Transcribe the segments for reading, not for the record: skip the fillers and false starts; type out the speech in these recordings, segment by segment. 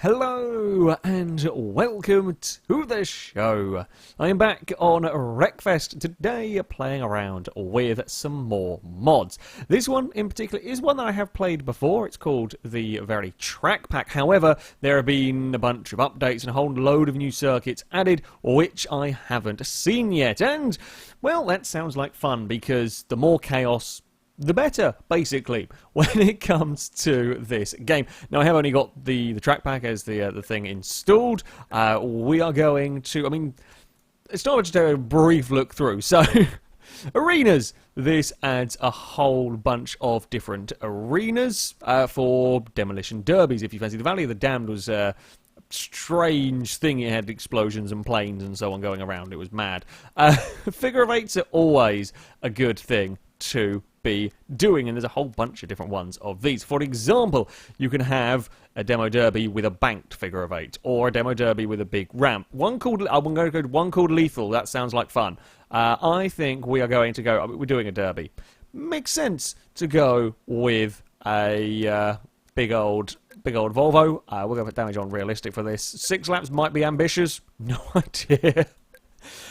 Hello and welcome to the show. I am back on Wreckfest today playing around with some more mods. This one in particular is one that I have played before. It's called the Very Track Pack. However, there have been a bunch of updates and a whole load of new circuits added which I haven't seen yet. And, well, that sounds like fun because the more chaos, the better, basically, when it comes to this game. Now, I have only got the track pack as the thing installed. We are going to, it's not just a brief look through. So, arenas. This adds a whole bunch of different arenas for demolition derbies, if you fancy. The Valley of the Damned was a strange thing. It had explosions and planes and so on going around. It was mad. Figure of eights are always a good thing to be doing, and there's a whole bunch of different ones of these. For example, you can have a demo derby with a banked figure of eight, or a demo derby with a big ramp. I'm going to go to one called Lethal. That sounds like fun. I think we are going to go. We're doing a derby. Makes sense to go with a big old Volvo. We'll go for damage on realistic for this. 6 laps might be ambitious. No idea.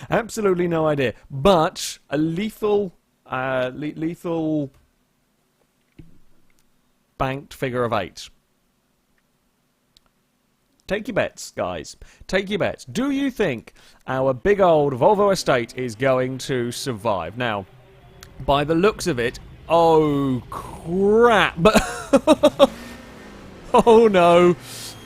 Absolutely no idea. But a lethal. Lethal banked figure of 8. Take your bets, guys. Take your bets. Do you think our big old Volvo estate is going to survive? Now, by the looks of it, oh crap! Oh no!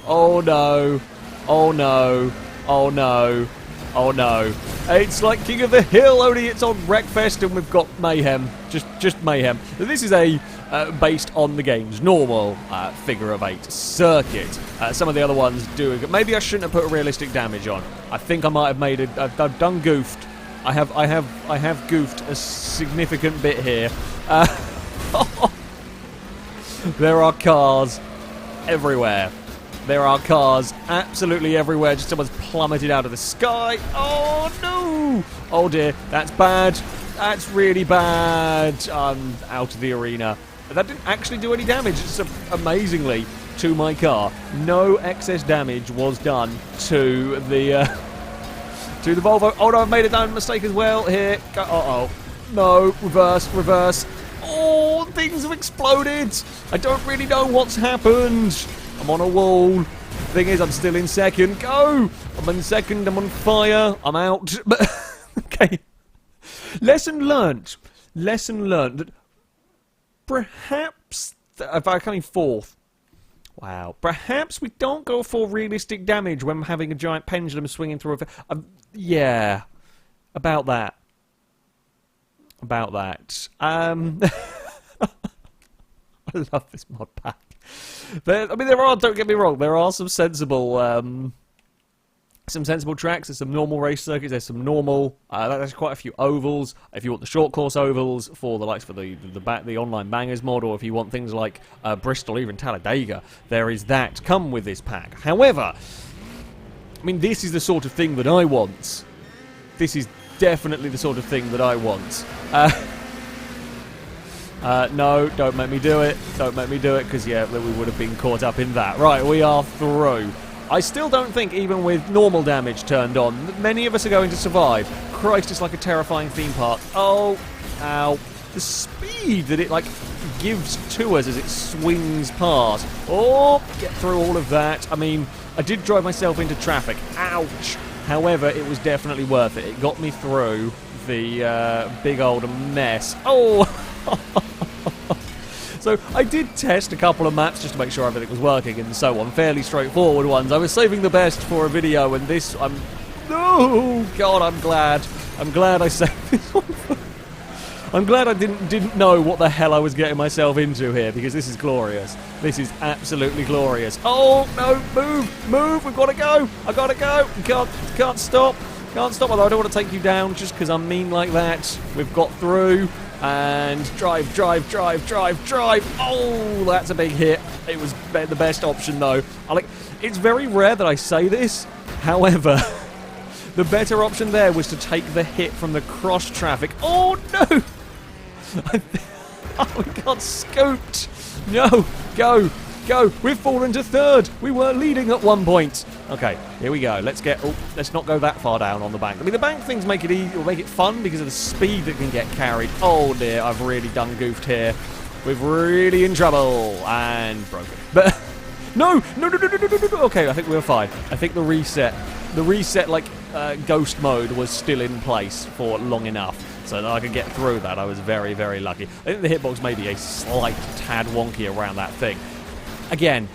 Oh no! Oh no! Oh no! Oh no. It's like King of the Hill, only it's on Wreckfest and we've got mayhem. Just mayhem. This is a based on the game's normal figure of 8 circuit. Some of the other ones do. Maybe I shouldn't have put realistic damage on. I think I might have made it. I've done goofed. I have goofed a significant bit here. There are cars everywhere. There are cars absolutely everywhere. Just someone's plummeted out of the sky. Oh, no. Oh, dear. That's bad. That's really bad. I'm out of the arena. That didn't actually do any damage. It's amazingly, to my car. No excess damage was done to the Volvo. Oh, no, I've made a mistake as well here. Uh-oh. No. Reverse. Oh, things have exploded. I don't really know what's happened. I'm on a wall. Thing is, I'm still in second. Go! I'm in second. I'm on fire. I'm out. But okay. Lesson learnt. That perhaps if I'm coming fourth. Wow. Perhaps we don't go for realistic damage when having a giant pendulum swinging through a. Yeah. About that. I love this mod pack. There are, don't get me wrong, there are some sensible tracks. There's some normal race circuits. There's some normal. There's quite a few ovals. If you want the short course ovals for the likes for the online bangers mod, or if you want things like Bristol, even Talladega, there is that come with this pack. However, this is the sort of thing that I want. This is definitely the sort of thing that I want. No, don't make me do it. Don't make me do it, because, yeah, we would have been caught up in that. Right, we are through. I still don't think, even with normal damage turned on, that many of us are going to survive. Christ, it's like a terrifying theme park. Oh, ow. The speed that it, gives to us as it swings past. Oh, get through all of that. I did drive myself into traffic. Ouch. However, it was definitely worth it. It got me through the big old mess. Oh! So I did test a couple of maps just to make sure everything was working and so on. Fairly straightforward ones. I was saving the best for a video, and this oh God, I'm glad I saved this one. I'm glad I didn't know what the hell I was getting myself into here, because this is glorious. This is absolutely glorious. Oh no, move, we've got to go. I gotta go. Can't stop. Although I don't want to take you down just because I'm mean like that. We've got through. And drive. Oh, that's a big hit. It was the best option, though. It's very rare that I say this. However, the better option there was to take the hit from the cross traffic. Oh, no! Oh, we got scooped. No, go. Go. We've fallen to third. We were leading at one point. Okay, here we go. Let's not go that far down on the bank. I mean, the bank things make it easy, or make it fun because of the speed that can get carried. Oh dear, I've really done goofed here. We're really in trouble and broken. But no. Okay, I think we're fine. I think the reset like ghost mode was still in place for long enough so that I could get through that. I was very, very lucky. I think the hitbox may be a slight tad wonky around that thing. Again,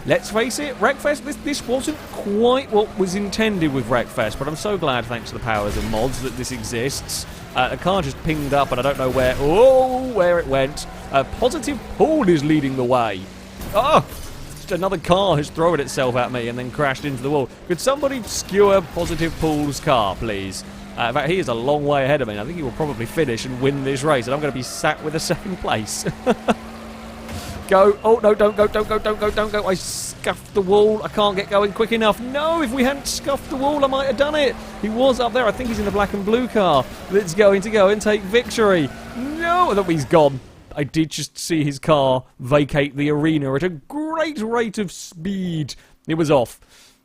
let's face it, Wreckfest, this wasn't quite what was intended with Wreckfest, but I'm so glad, thanks to the powers of mods, that this exists. The car just pinged up, and I don't know where it went. Positive Pool is leading the way. Oh! Another car has thrown itself at me and then crashed into the wall. Could somebody skewer Positive Pool's car, please? In fact, he is a long way ahead of me. I think he will probably finish and win this race, and I'm going to be sat with a second place. Go. Oh, no, don't go. I scuffed the wall. I can't get going quick enough. No, if we hadn't scuffed the wall, I might have done it. He was up there. I think he's in the black and blue car that's going to go and take victory. No, I thought he's gone. I did just see his car vacate the arena at a great rate of speed. It was off.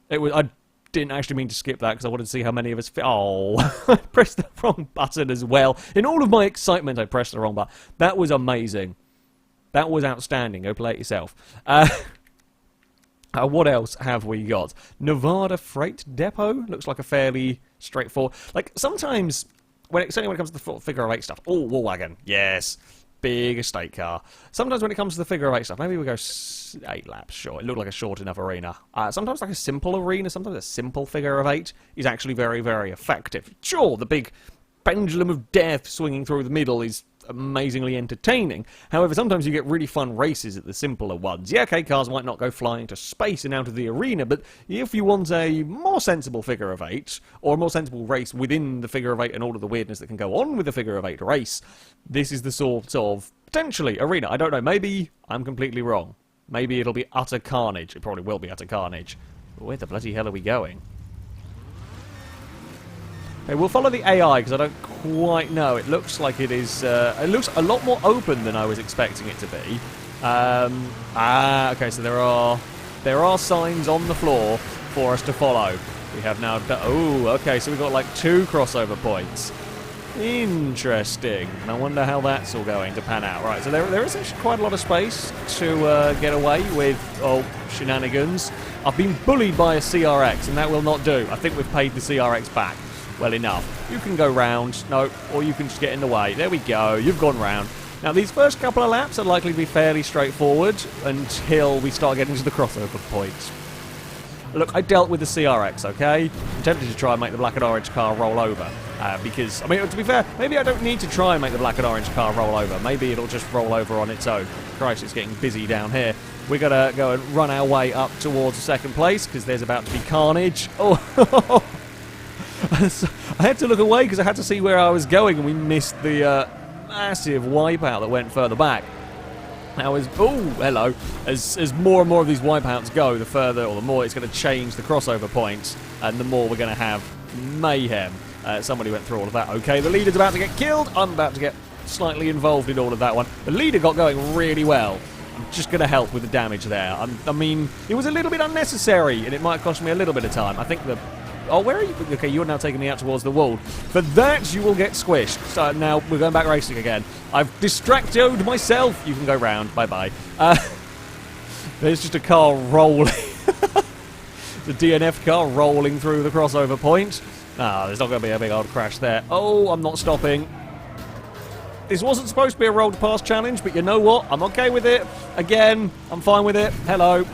I didn't actually mean to skip that because I wanted to see how many of us... Oh, I pressed the wrong button as well. In all of my excitement, I pressed the wrong button. That was amazing. That was outstanding. Go play it yourself. What else have we got? Nevada Freight Depot. Looks like a fairly straightforward... Like, sometimes, certainly when it comes to the figure of 8 stuff... Oh, wall wagon. Yes. Big estate car. Sometimes when it comes to the figure of 8 stuff, maybe we go 8 laps, sure. It looked like a short enough arena. Sometimes like a simple arena, sometimes a simple figure of 8 is actually very, very effective. Sure, the big pendulum of death swinging through the middle is amazingly entertaining. However, sometimes you get really fun races at the simpler ones. Yeah, okay, cars might not go flying to space and out of the arena, but if you want a more sensible figure of 8, or a more sensible race within the figure of 8 and all of the weirdness that can go on with the figure of 8 race, this is the sort of, potentially, arena. I don't know, maybe I'm completely wrong. Maybe it'll be utter carnage. It probably will be utter carnage. But where the bloody hell are we going? Okay, we'll follow the AI because I don't quite know. It looks like it is... it looks a lot more open than I was expecting it to be. Okay, so there are signs on the floor for us to follow. We have now... Oh, okay, so we've got like 2 crossover points. Interesting. And I wonder how that's all going to pan out. Right, so there is actually quite a lot of space to get away with shenanigans. I've been bullied by a CRX, and that will not do. I think we've paid the CRX back. Well enough. You can go round, no, or you can just get in the way. There we go, you've gone round. Now these first couple of laps are likely to be fairly straightforward until we start getting to the crossover points. Look, I dealt with the CRX, okay? I'm tempted to try and make the black and orange car roll over. Because, I mean, to be fair, maybe I don't need to try and make the black and orange car roll over. Maybe it'll just roll over on its own. Christ, it's getting busy down here. We're going to go and run our way up towards second place because there's about to be carnage. Oh, I had to look away because I had to see where I was going, and we missed the massive wipeout that went further back. Now, hello. As more and more of these wipeouts go, the further or the more it's going to change the crossover points, and the more we're going to have mayhem. Somebody went through all of that. Okay, the leader's about to get killed. I'm about to get slightly involved in all of that one. The leader got going really well. I'm just going to help with the damage there. I mean, it was a little bit unnecessary, and it might cost me a little bit of time. I think the... Oh, where are you? Okay, you're now taking me out towards the wall. For that, you will get squished. So now we're going back racing again. I've distracted myself. You can go round. Bye-bye. There's just a car rolling. The DNF car rolling through the crossover point. There's not going to be a big old crash there. Oh, I'm not stopping. This wasn't supposed to be a roll to pass challenge, but you know what? I'm okay with it. Again, I'm fine with it. Hello.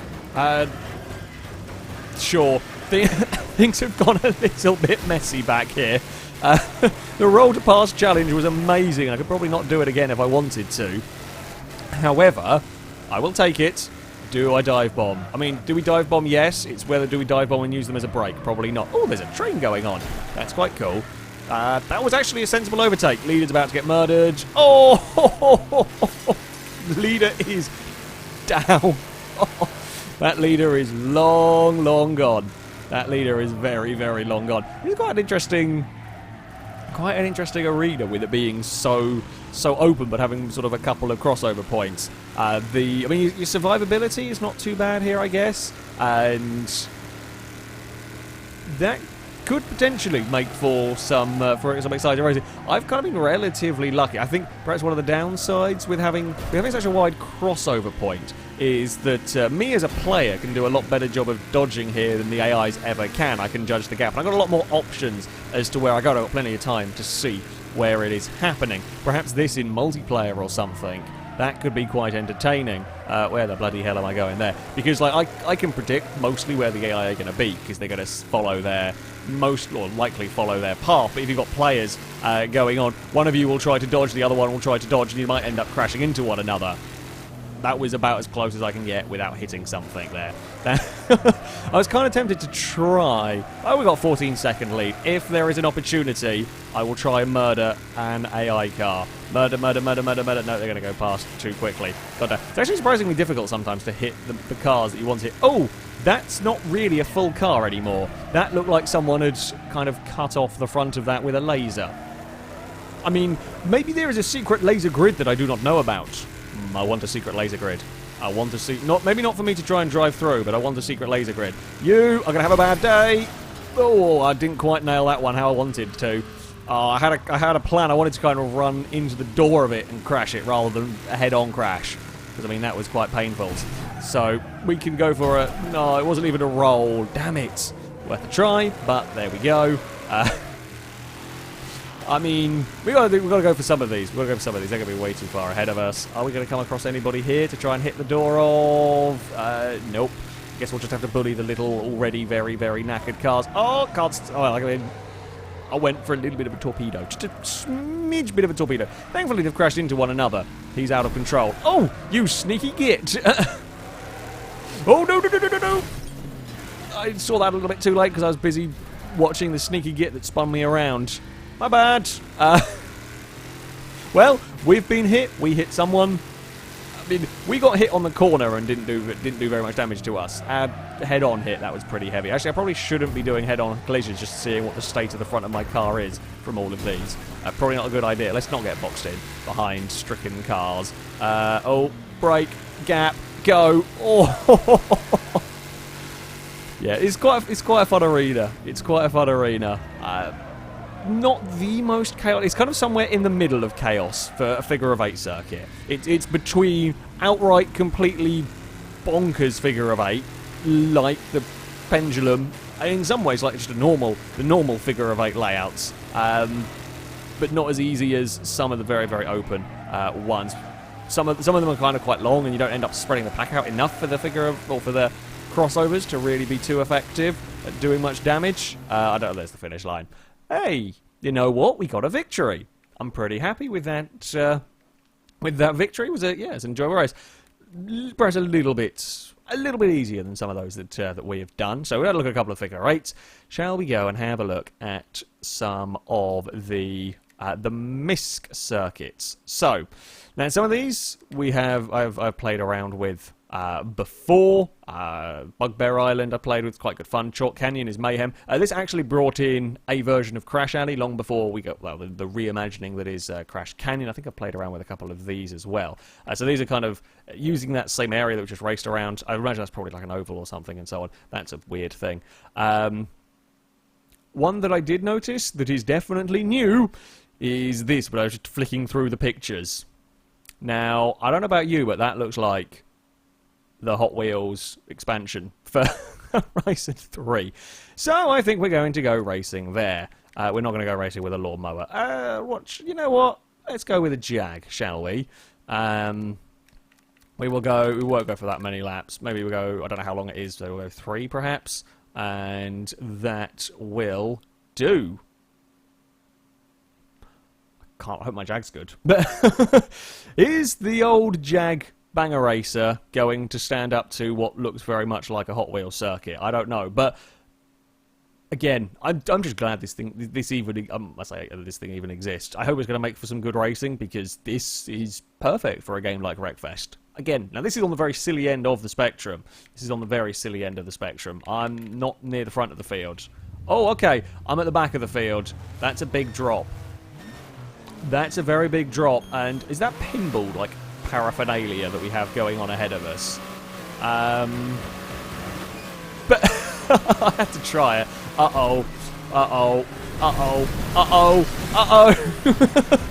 Sure. Things have gone a little bit messy back here. The roll to pass challenge was amazing. I could probably not do it again if I wanted to. However, I will take it. Do I dive bomb? I mean, do we dive bomb? Yes. It's whether do we dive bomb and use them as a brake? Probably not. Oh, there's a train going on. That's quite cool. That was actually a sensible overtake. Leader's about to get murdered. Oh! Leader is down. That leader is long, long gone. That leader is very, very long gone. It's quite an interesting arena with it being so so open, but having sort of a couple of crossover points. I mean, your survivability is not too bad here, I guess, and that could potentially make for some exciting racing. I've kind of been relatively lucky. I think perhaps one of the downsides with having such a wide crossover point is that me as a player can do a lot better job of dodging here than the AIs ever can. I can judge the gap, and I've got a lot more options as to where I go. I've got plenty of time to see where it is happening. Perhaps this in multiplayer or something. That could be quite entertaining. Where the bloody hell am I going there? Because like I can predict mostly where the AI are going to be, because they're going to follow their likely follow their path. But if you've got players going on, one of you will try to dodge, the other one will try to dodge, and you might end up crashing into one another. That was about as close as I can get without hitting something there. I was kind of tempted to try. Oh, we got a 14-second lead. If there is an opportunity, I will try and murder an AI car. Murder. No, they're going to go past too quickly. God, it's actually surprisingly difficult sometimes to hit the cars that you want to hit. Oh, that's not really a full car anymore. That looked like someone had kind of cut off the front of that with a laser. I mean, maybe there is a secret laser grid that I do not know about. I want a secret laser grid. I want to see... maybe not for me to try and drive through, but I want a secret laser grid. You are going to have a bad day. Oh, I didn't quite nail that one how I wanted to. I had a plan. I wanted to kind of run into the door of it and crash it rather than a head-on crash. Because, I mean, that was quite painful. So, we can go for a... No, it wasn't even a roll. Damn it. Worth a try, but there we go. I mean, we've got to go for some of these. They're going to be way too far ahead of us. Are we going to come across anybody here to try and hit the door of... nope. Guess we'll just have to bully the little, already very, very knackered cars. Oh, can't... I went for a little bit of a torpedo. Just a smidge bit of a torpedo. Thankfully, they've crashed into one another. He's out of control. Oh, you sneaky git. Oh, no. I saw that a little bit too late because I was busy watching the sneaky git that spun me around. My bad. Well, we've been hit. We hit someone. I mean, we got hit on the corner and didn't do very much damage to us. Head-on hit, that was pretty heavy. Actually, I probably shouldn't be doing head-on collisions, just seeing what the state of the front of my car is from all of these. Probably not a good idea. Let's not get boxed in behind stricken cars. Oh, brake, gap, go. Oh. Yeah, it's quite a fun arena. Not the most chaotic. It's kind of somewhere in the middle of chaos for a figure of 8 circuit. It's between outright completely bonkers figure of 8, like the Pendulum, and in some ways like just the normal figure of 8 layouts, but not as easy as some of the very, very open ones. Some of them are kind of quite long, and you don't end up spreading the pack out enough for the for the crossovers to really be too effective at doing much damage. I don't know. There's the finish line. Hey, you know what? We got a victory. I'm pretty happy with that. With that victory, it's an enjoyable race. Perhaps a little bit easier than some of those that we have done. So we're going to look at a couple of figure 8s. Shall we go and have a look at some of the MISC circuits? So now some of these I've played around with before. Bugbear Island I played with, quite good fun. Chalk Canyon is mayhem. This actually brought in a version of Crash Alley long before we got, the reimagining that is Crash Canyon. I think I played around with a couple of these as well. So these are kind of using that same area that we just raced around. I imagine that's probably like an oval or something and so on. That's a weird thing. One that I did notice that is definitely new is this, but I was just flicking through the pictures. Now, I don't know about you, but that looks like the Hot Wheels expansion for Horizon 3. So I think we're going to go racing there. We're not going to go racing with a lawnmower. You know what? Let's go with a Jag, shall we? We won't go for that many laps. Maybe we'll go, I don't know how long it is, so we'll go 3 perhaps. And that will do. I hope my Jag's good. But is the old Jag Banger Racer going to stand up to what looks very much like a Hot Wheels circuit? I don't know, but again, I'm just glad this thing even exists. I hope it's going to make for some good racing, because this is perfect for a game like Wreckfest. Again, now this is on the very silly end of the spectrum. I'm not near the front of the field. Oh, okay, I'm at the back of the field. That's a big drop. That's a very big drop. And is that pinball, like, paraphernalia that we have going on ahead of us? But I had to try it. Uh-oh. Uh-oh. Uh-oh. Uh-oh. Uh-oh.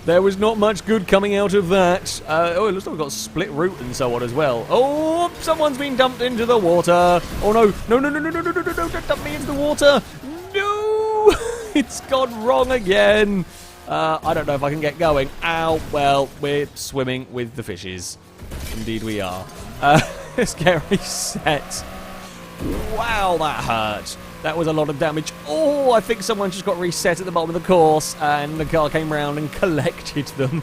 There was not much good coming out of that. Oh, it looks like we've got split route and so on as well. Oh, someone's been dumped into the water. Oh, no. No, no, no, no, no, no, no, no, no, don't dump me into the water. No. It's gone wrong again. I don't know if I can get going. Ow. Well, we're swimming with the fishes. Indeed we are. Let's get reset. Wow, that hurt. That was a lot of damage. Oh, I think someone just got reset at the bottom of the course, and the car came round and collected them.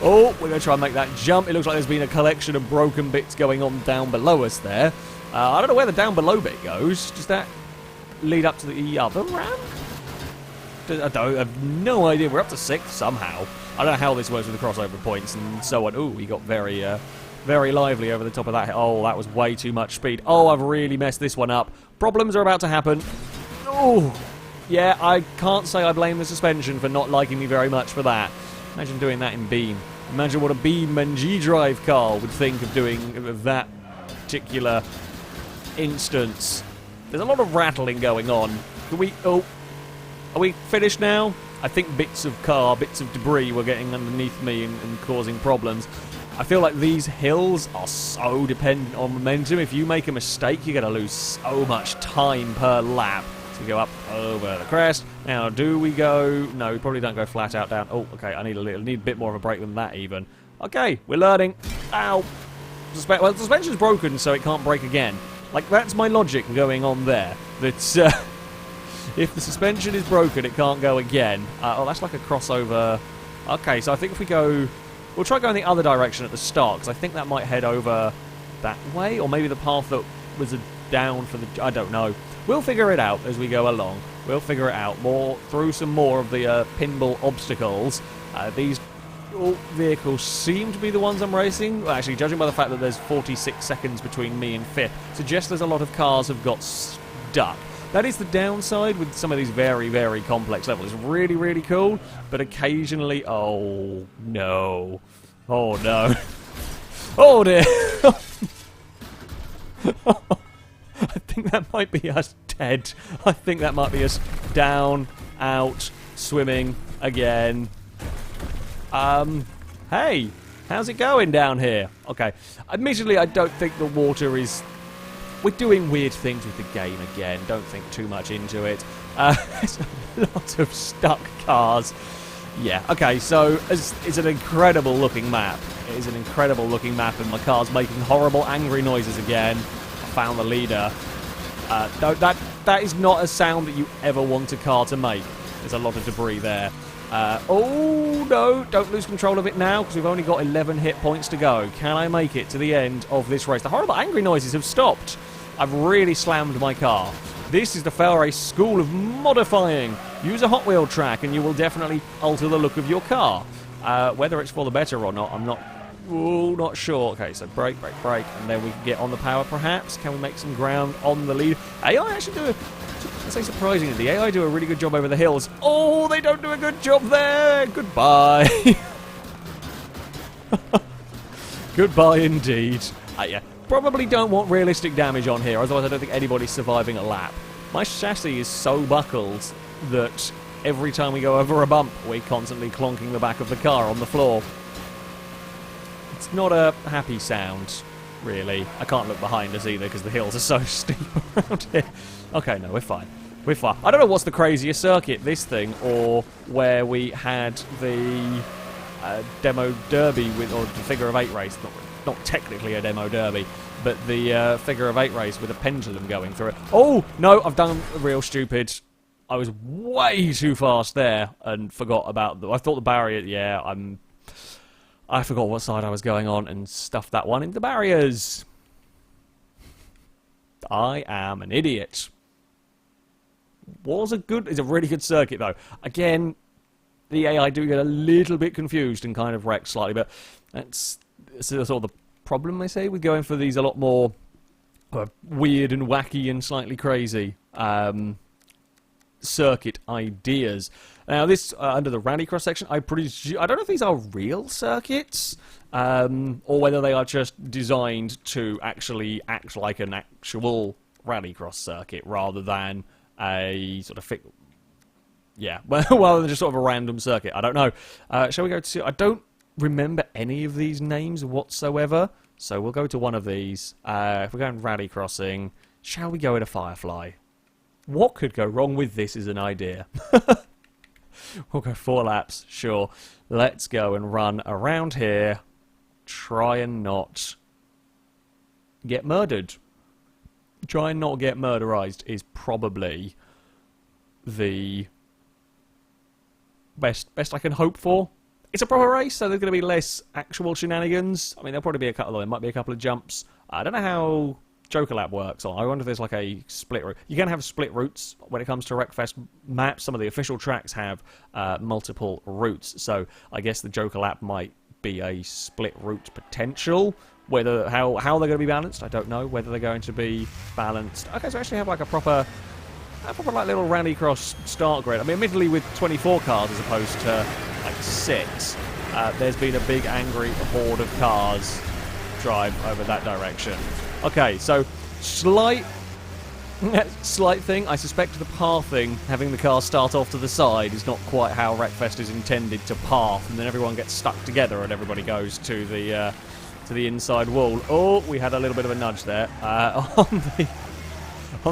Oh, we're going to try and make that jump. It looks like there's been a collection of broken bits going on down below us there. I don't know where the down below bit goes. Does that lead up to the other ramp? I have no idea. We're up to 6th somehow. I don't know how this works with the crossover points and so on. Oh, we got very lively over the top of that. Oh, that was way too much speed. Oh, I've really messed this one up. Problems are about to happen. Oh, yeah, I can't say I blame the suspension for not liking me very much for that. Imagine doing that in Beam. Imagine what a Beam and G-Drive car would think of doing that particular instance. There's a lot of rattling going on. Oh, are we finished now? I think bits of debris were getting underneath me and causing problems. I feel like these hills are so dependent on momentum. If you make a mistake, you're going to lose so much time per lap. So we go up over the crest. Now, do we go... No, we probably don't go flat out down. Oh, okay, I need a bit more of a brake than that even. Okay, we're learning. Ow. Well, the suspension's broken, so it can't brake again. Like, that's my logic going on there. That, if the suspension is broken, it can't go again. Oh, that's like a crossover. Okay, so I think if we go... We'll try going the other direction at the start, because I think that might head over that way, or maybe the path that was a down for the... I don't know. We'll figure it out as we go along. We'll figure it out through some more of the pinball obstacles. These vehicles seem to be the ones I'm racing. Well, actually, judging by the fact that there's 46 seconds between me and 5th, suggests there's a lot of cars have got stuck. That is the downside with some of these very, very complex levels. It's really, really cool, but occasionally... Oh, no. Oh, no. Oh, dear. I think that might be us dead. I think that might be us down, out, swimming again. Hey, how's it going down here? Okay. Admittedly, I don't think the water is... We're doing weird things with the game again. Don't think too much into it. There's a lot of stuck cars. Yeah, okay, so it's an incredible looking map. It is an incredible looking map, and my car's making horrible angry noises again. I found the leader. No, that is not a sound that you ever want a car to make. There's a lot of debris there. Oh, no, don't lose control of it now, because we've only got 11 hit points to go. Can I make it to the end of this race? The horrible angry noises have stopped. I've really slammed my car. This is the FailRace School of Modifying. Use a Hot Wheel track and you will definitely alter the look of your car. Whether it's for the better or not, I'm not sure. Okay, so brake, brake, brake, and then we can get on the power perhaps. Can we make some ground on the lead? AI actually I'd say surprisingly, the AI do a really good job over the hills. Oh, they don't do a good job there. Goodbye. Goodbye indeed. Yeah. Probably don't want realistic damage on here, otherwise I don't think anybody's surviving a lap. My chassis is so buckled that every time we go over a bump, we're constantly clonking the back of the car on the floor. It's not a happy sound, really. I can't look behind us either because the hills are so steep around here. Okay, no, we're fine. We're fine. I don't know what's the craziest circuit, this thing, or where we had the demo derby or the figure of 8 race. Not technically a demo derby, but the figure of 8 race with a pendulum going through it. Oh, no, I've done real stupid. I was way too fast there and forgot about I thought the barrier, yeah, I forgot what side I was going on and stuffed that one into the barriers. I am an idiot. It's a really good circuit though. Again, the AI do get a little bit confused and kind of wrecked slightly, but that's sort of the problem, I say, with going for these a lot more weird and wacky and slightly crazy circuit ideas. Now, this, under the Rallycross section, I don't know if these are real circuits, or whether they are just designed to actually act like an actual Rallycross circuit, rather than a sort of yeah, rather than just sort of a random circuit. I don't know. Shall we go to... I don't remember any of these names whatsoever, so we'll go to one of these. If we're going Rallycrossing, shall we go in a Firefly? What could go wrong with this is an idea. We'll go 4 laps, sure. Let's go and run around here. Try and not get murdered. Try and not get murderized is probably the best I can hope for. It's a proper race, so there's going to be less actual shenanigans. I mean, there'll probably be a couple. There might be a couple of jumps. I don't know how Joker Lap works. I wonder if there's like a split route. You can have split routes when it comes to Wreckfest maps. Some of the official tracks have multiple routes, so I guess the Joker Lap might be a split route potential. Whether how they're going to be balanced, I don't know. Whether they're going to be balanced. Okay, so actually have like a proper like little Rallycross start grid. I mean, admittedly with 24 cars as opposed to like 6, there's been a big angry horde of cars drive over that direction. Okay, so slight thing. I suspect the pathing, having the car start off to the side, is not quite how Wreckfest is intended to path, and then everyone gets stuck together and everybody goes to the inside wall. Oh, we had a little bit of a nudge there on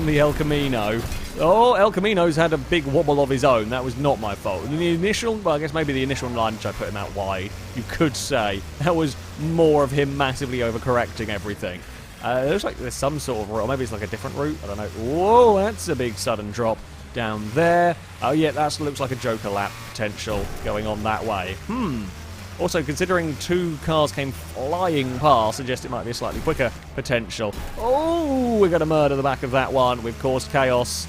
the El Camino. Oh, El Camino's had a big wobble of his own. That was not my fault. In the initial, well, I guess maybe the initial lunge, I put him out wide. You could say that was more of him massively overcorrecting everything. It looks like there's some sort of route, or maybe it's like a different route. I don't know. Whoa, that's a big sudden drop down there. Oh yeah, that looks like a Joker Lap potential going on that way. Also, considering 2 cars came flying past, suggest it might be a slightly quicker potential. Oh, we're going to murder the back of that one. We've caused chaos.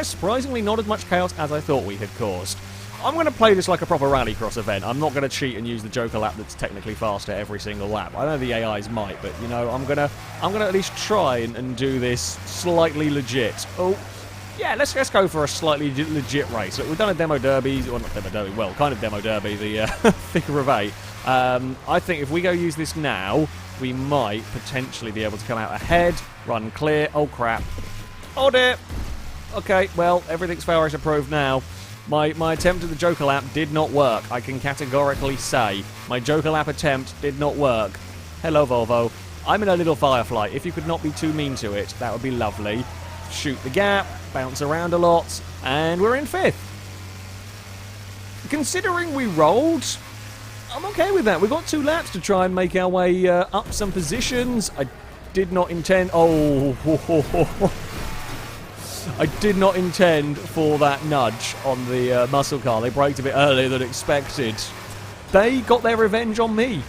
Surprisingly, not as much chaos as I thought we had caused. I'm going to play this like a proper Rallycross event. I'm not going to cheat and use the Joker Lap that's technically faster every single lap. I know the AIs might, but, you know, I'm gonna at least try and do this slightly legit. Oh, yeah, let's go for a slightly legit race. Look, we've done a demo derby, or not demo derby, well, kind of demo derby, the figure of 8. I think if we go use this now, we might potentially be able to come out ahead, run clear. Oh, crap. Oh, dear. Okay, well, everything's FailRace approved now. My attempt at the Joker Lap did not work. I can categorically say my Joker Lap attempt did not work. Hello, Volvo. I'm in a little Firefly. If you could not be too mean to it, that would be lovely. Shoot the gap, bounce around a lot, and we're in 5th. Considering we rolled, I'm okay with that. We've got 2 laps to try and make our way up some positions. I did not intend... Oh, I did not intend for that nudge on the muscle car. They braked a bit earlier than expected. They got their revenge on me.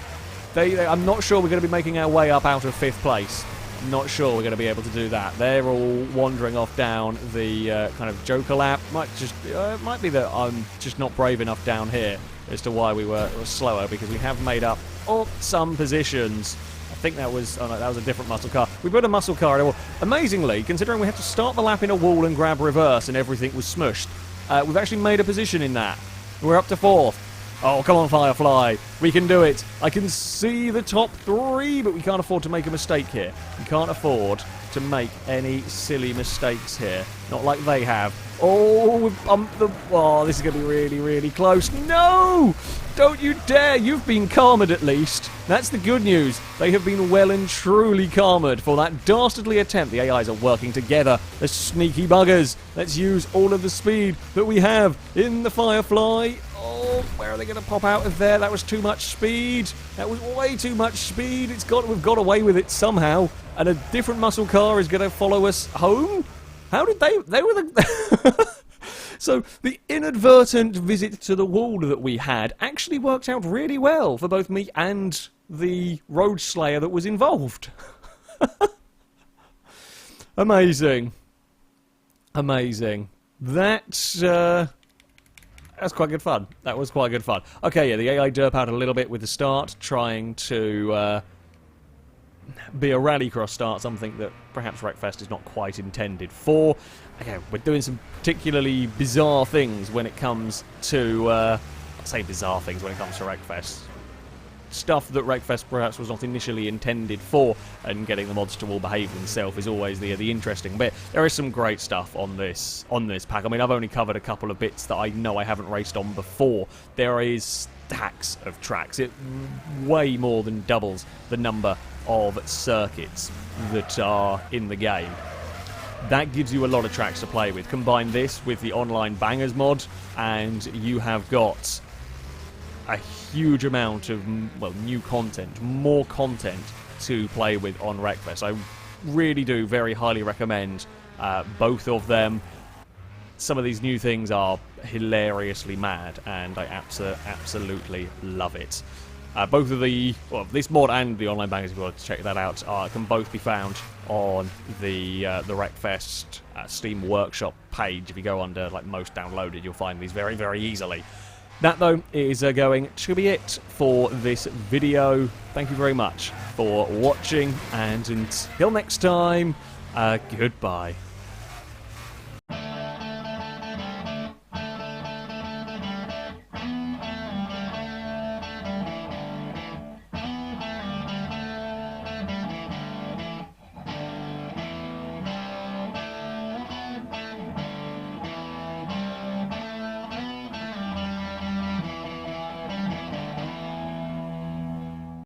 I'm not sure we're going to be making our way up out of 5th place. I'm not sure we're going to be able to do that. They're all wandering off down the kind of Joker Lap. It might be that I'm just not brave enough down here as to why we were slower, because we have made up some positions. I think that was... Oh no, that was a different muscle car. We put a muscle car in a wall. Amazingly, considering we had to start the lap in a wall and grab reverse and everything was smushed, we've actually made a position in that. We're up to 4th. Oh, come on, Firefly. We can do it. I can see the top 3, but we can't afford to make a mistake here. We can't afford to make any silly mistakes here. Not like they have. Oh, we've bumped the... Oh, this is going to be really, really close. No! Don't you dare! You've been calmed at least. That's the good news. They have been well and truly calmed for that dastardly attempt. The AIs are working together. The sneaky buggers. Let's use all of the speed that we have in the Firefly. Oh, where are they going to pop out of there? That was too much speed. That was way too much speed. We've got away with it somehow. And a different muscle car is going to follow us home? How did they were the... So, the inadvertent visit to the wall that we had actually worked out really well for both me and the road slayer that was involved. Amazing. Amazing. That's quite good fun. That was quite good fun. Okay, yeah, the AI derp out a little bit with the start, trying to be a Rallycross start, something that perhaps Wreckfest is not quite intended for. Okay, we're doing some particularly bizarre things when it comes to, I say bizarre things when it comes to Wreckfest. Stuff that Wreckfest perhaps was not initially intended for, and getting the mods to all behave themselves is always the interesting bit. There is some great stuff on this pack. I mean, I've only covered a couple of bits that I know I haven't raced on before. There is stacks of tracks. It way more than doubles the number of circuits that are in the game. That gives you a lot of tracks to play with. Combine this with the online bangers mod, and you have got a huge amount of, well, new content, more content to play with on Wreckfest. I really do very highly recommend both of them. Some of these new things are hilariously mad, and I absolutely love it. Both of the, well, this mod and the online bangers, if you want to check that out, can both be found on the Wreckfest Steam Workshop page. If you go under like most downloaded, you'll find these very, very easily. That, though, is going to be it for this video. Thank you very much for watching, and until next time, goodbye.